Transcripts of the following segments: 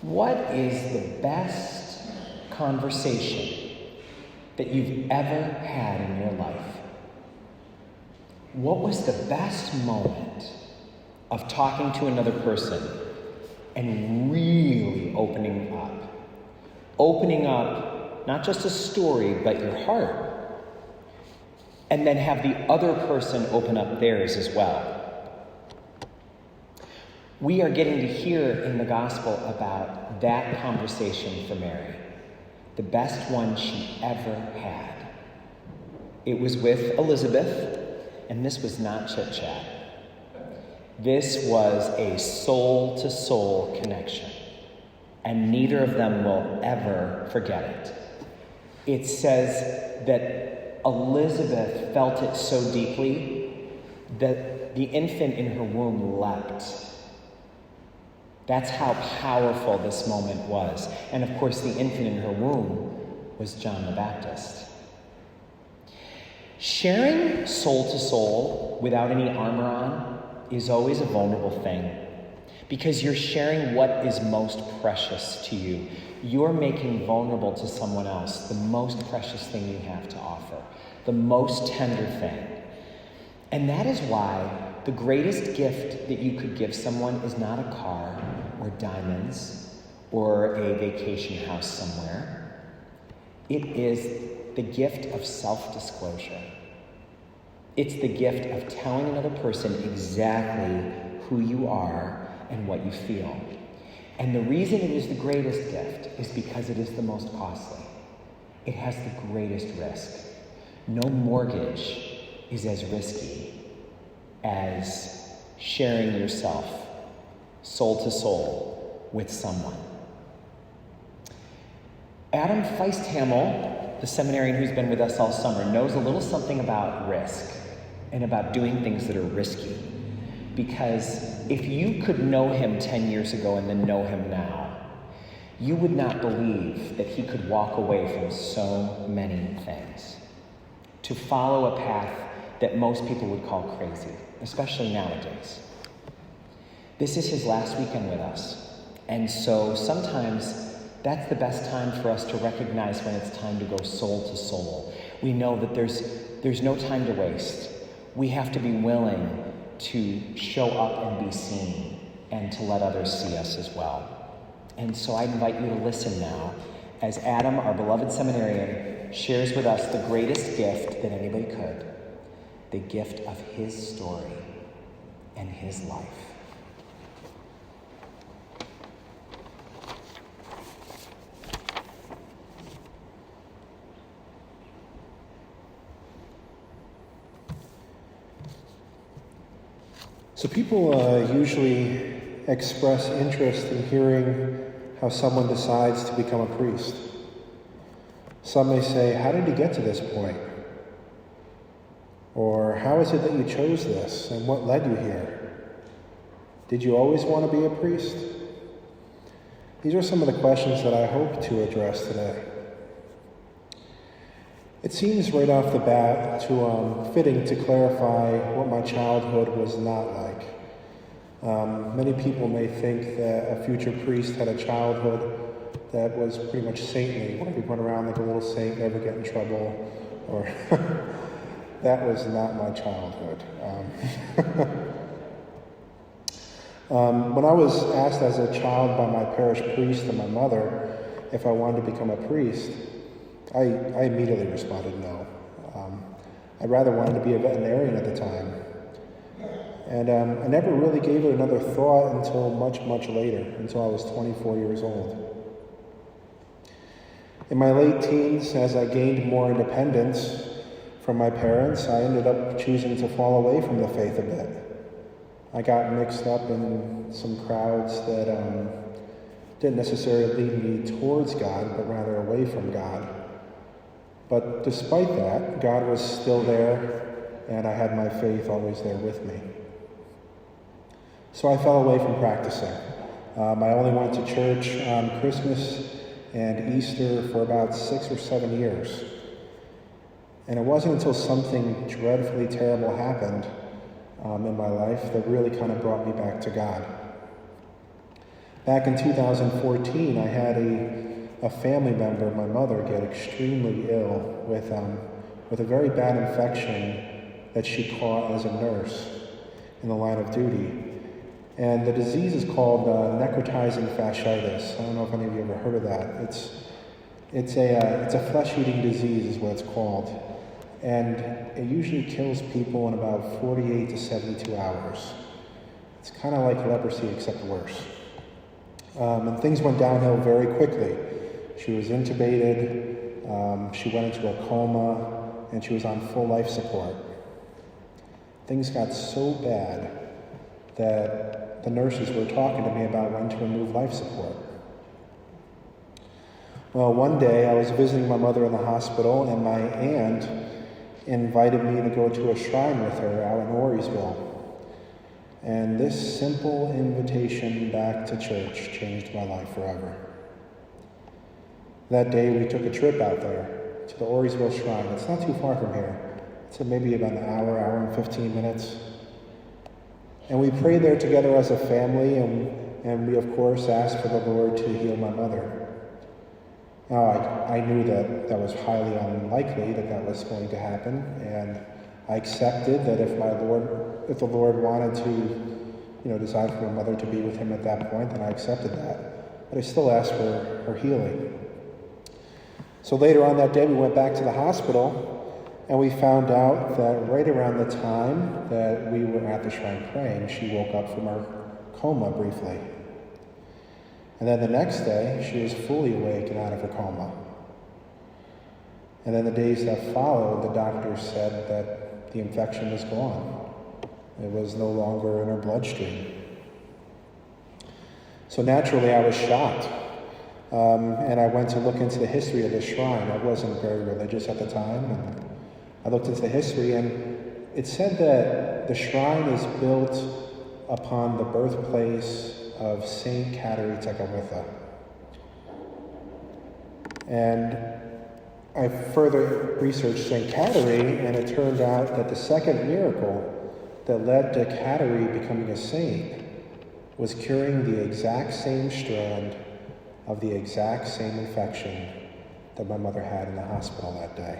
What is the best conversation that you've ever had in your life? What was the best moment of talking to another person and really opening up? Opening up not just a story, but your heart. And then have the other person open up theirs as well. We are getting to hear in the gospel about that conversation for Mary. The best one she ever had. It was with Elizabeth, and this was not chit-chat. This was a soul-to-soul connection, and neither of them will ever forget it. It says that Elizabeth felt it so deeply that the infant in her womb leapt. That's how powerful this moment was. And of course, the infant in her womb was John the Baptist. Sharing soul to soul without any armor on is always a vulnerable thing, because you're sharing what is most precious to you. You're making vulnerable to someone else the most precious thing you have to offer, the most tender thing. And that is why the greatest gift that you could give someone is not a car or diamonds or a vacation house somewhere. It is the gift of self-disclosure. It's the gift of telling another person exactly who you are and what you feel. And the reason it is the greatest gift is because it is the most costly. It has the greatest risk. No mortgage is as risky as sharing yourself soul to soul with someone. Adam Feisthamel, the seminarian who's been with us all summer, knows a little something about risk and about doing things that are risky. Because if you could know him 10 years ago and then know him now, you would not believe that he could walk away from so many things to follow a path that most people would call crazy, especially nowadays. This is his last weekend with us. And so sometimes that's the best time for us to recognize when it's time to go soul to soul. We know that there's no time to waste. We have to be willing to show up and be seen and to let others see us as well. And so I invite you to listen now as Adam, our beloved seminarian, shares with us the greatest gift that anybody could, the gift of his story and his life. So people usually express interest in hearing how someone decides to become a priest. Some may say, how did you get to this point? Or how is it that you chose this and what led you here? Did you always want to be a priest? These are some of the questions that I hope to address today. It seems right off the bat fitting to clarify what my childhood was not like. Many people may think that a future priest had a childhood that was pretty much saintly, where he went around like a little saint, never get in trouble, or that was not my childhood. When I was asked as a child by my parish priest and my mother if I wanted to become a priest, I immediately responded no. I rather wanted to be a veterinarian at the time. And I never really gave it another thought until much, much later, until I was 24 years old. In my late teens, as I gained more independence from my parents, I ended up choosing to fall away from the faith a bit. I got mixed up in some crowds that didn't necessarily lead me towards God, but rather away from God. But despite that, God was still there, and I had my faith always there with me. So I fell away from practicing. I only went to church on Christmas and Easter for about 6 or 7 years. And it wasn't until something dreadfully terrible happened in my life that really kind of brought me back to God. Back in 2014, I had a family member, my mother, get extremely ill with a very bad infection that she caught as a nurse in the line of duty. And the disease is called necrotizing fasciitis. I don't know if any of you ever heard of that. It's a flesh-eating disease is what it's called. And it usually kills people in about 48 to 72 hours. It's kind of like leprosy, except worse. And things went downhill very quickly. She was intubated, she went into a coma, and she was on full life support. Things got so bad that the nurses were talking to me about when to remove life support. Well, one day I was visiting my mother in the hospital, and my aunt invited me to go to a shrine with her out in Orisville. And this simple invitation back to church changed my life forever. That day we took a trip out there to the Orisville Shrine. It's not too far from here. It's maybe about an hour and 15 minutes. And we prayed there together as a family, and we of course asked for the Lord to heal my mother. Now, I knew that was highly unlikely that was going to happen, and I accepted that if the Lord wanted to, decide for my mother to be with him at that point, then I accepted that. But I still asked for her healing. So later on that day, we went back to the hospital, and we found out that right around the time that we were at the shrine praying, she woke up from her coma briefly. And then the next day, she was fully awake and out of her coma. And then the days that followed, the doctors said that the infection was gone. It was no longer in her bloodstream. So naturally, I was shocked. And I went to look into the history of the shrine. I wasn't very religious at the time. And I looked into the history, and it said that the shrine is built upon the birthplace of Saint Kateri Tekakwitha. And I further researched Saint Kateri, and it turned out that the second miracle that led to Kateri becoming a saint was curing the exact same strand of the exact same infection that my mother had in the hospital that day.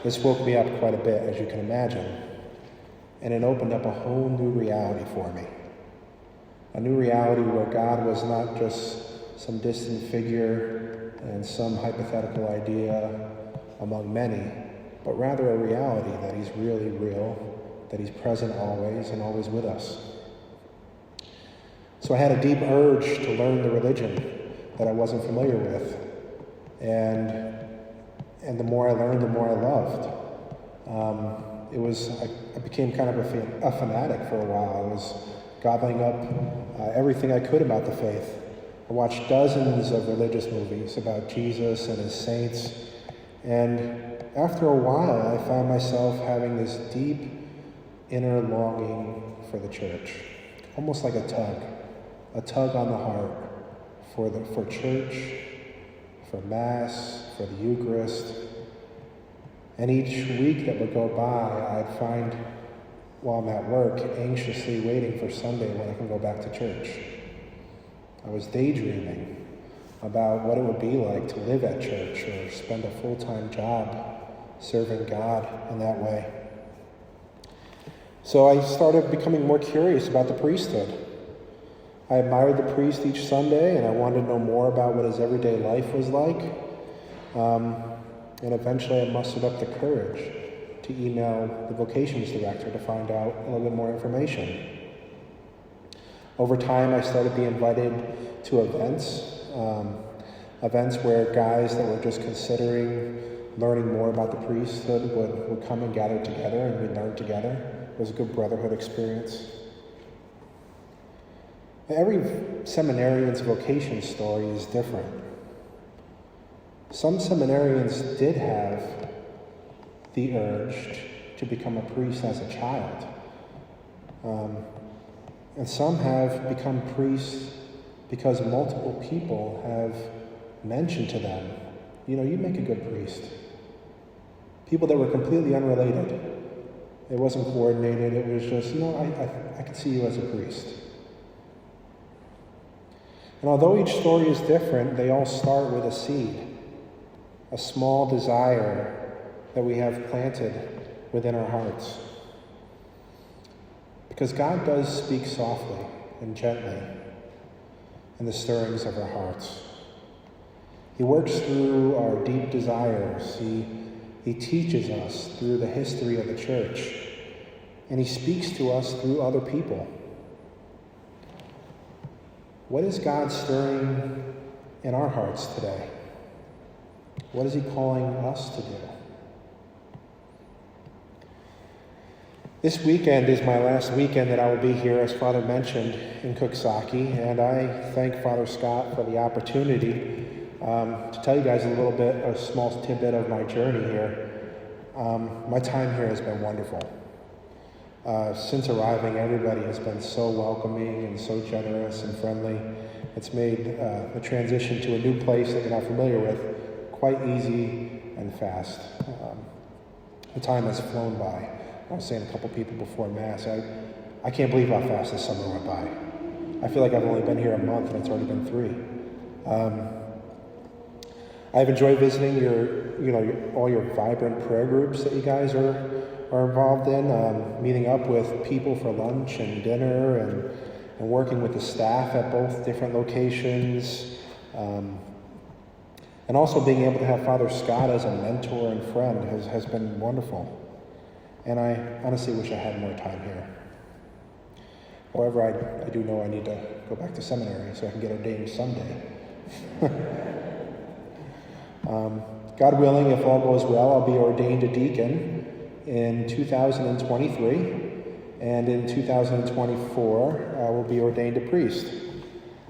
This woke me up quite a bit, as you can imagine. And it opened up a whole new reality for me. A new reality where God was not just some distant figure and some hypothetical idea among many, but rather a reality that he's really real, that he's present always and always with us. So I had a deep urge to learn the religion that I wasn't familiar with. And the more I learned, the more I loved. I became kind of a fanatic for a while. I was gobbling up everything I could about the faith. I watched dozens of religious movies about Jesus and his saints. And after a while, I found myself having this deep inner longing for the church, almost like a tug on the heart for church, for Mass, for the Eucharist. And each week that would go by, I'd find, while I'm at work, anxiously waiting for Sunday when I can go back to church. I was daydreaming about what it would be like to live at church or spend a full-time job serving God in that way. So I started becoming more curious about the priesthood. I admired the priest each Sunday, and I wanted to know more about what his everyday life was like. And eventually I mustered up the courage to email the vocations director to find out a little bit more information. Over time, I started being invited to events where guys that were just considering learning more about the priesthood would come and gather together, and we'd learn together. It was a good brotherhood experience. Every seminarian's vocation story is different. Some seminarians did have the urge to become a priest as a child. And some have become priests because multiple people have mentioned to them, you make a good priest. People that were completely unrelated. It wasn't coordinated. It was just, I could see you as a priest. And although each story is different, they all start with a seed, a small desire that we have planted within our hearts. Because God does speak softly and gently in the stirrings of our hearts. He works through our deep desires. He teaches us through the history of the church. And he speaks to us through other people. What is God stirring in our hearts today? What is he calling us to do? This weekend is my last weekend that I will be here, as Father mentioned, in Cooksaki, and I thank Father Scott for the opportunity to tell you guys a little bit, a small tidbit of my journey here. My time here has been wonderful. Since arriving, everybody has been so welcoming and so generous and friendly. It's made the transition to a new place that you're not familiar with quite easy and fast. The time has flown by. I was saying a couple people before Mass, I can't believe how fast this summer went by. I feel like I've only been here a month and it's already been 3. I've enjoyed visiting all your vibrant prayer groups that you guys are involved in, meeting up with people for lunch and dinner and working with the staff at both different locations, and also being able to have Father Scott as a mentor and friend has been wonderful. And I honestly wish I had more time here. However, I do know I need to go back to seminary so I can get ordained someday. God willing, if all goes well, I'll be ordained a deacon in 2023, and in 2024, I will be ordained a priest.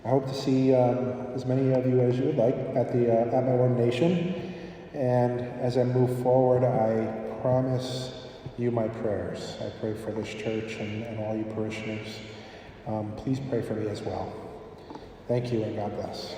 I hope to see as many of you as you would like at my ordination, and as I move forward, I promise you my prayers. I pray for this church and all you parishioners. Please pray for me as well. Thank you, and God bless.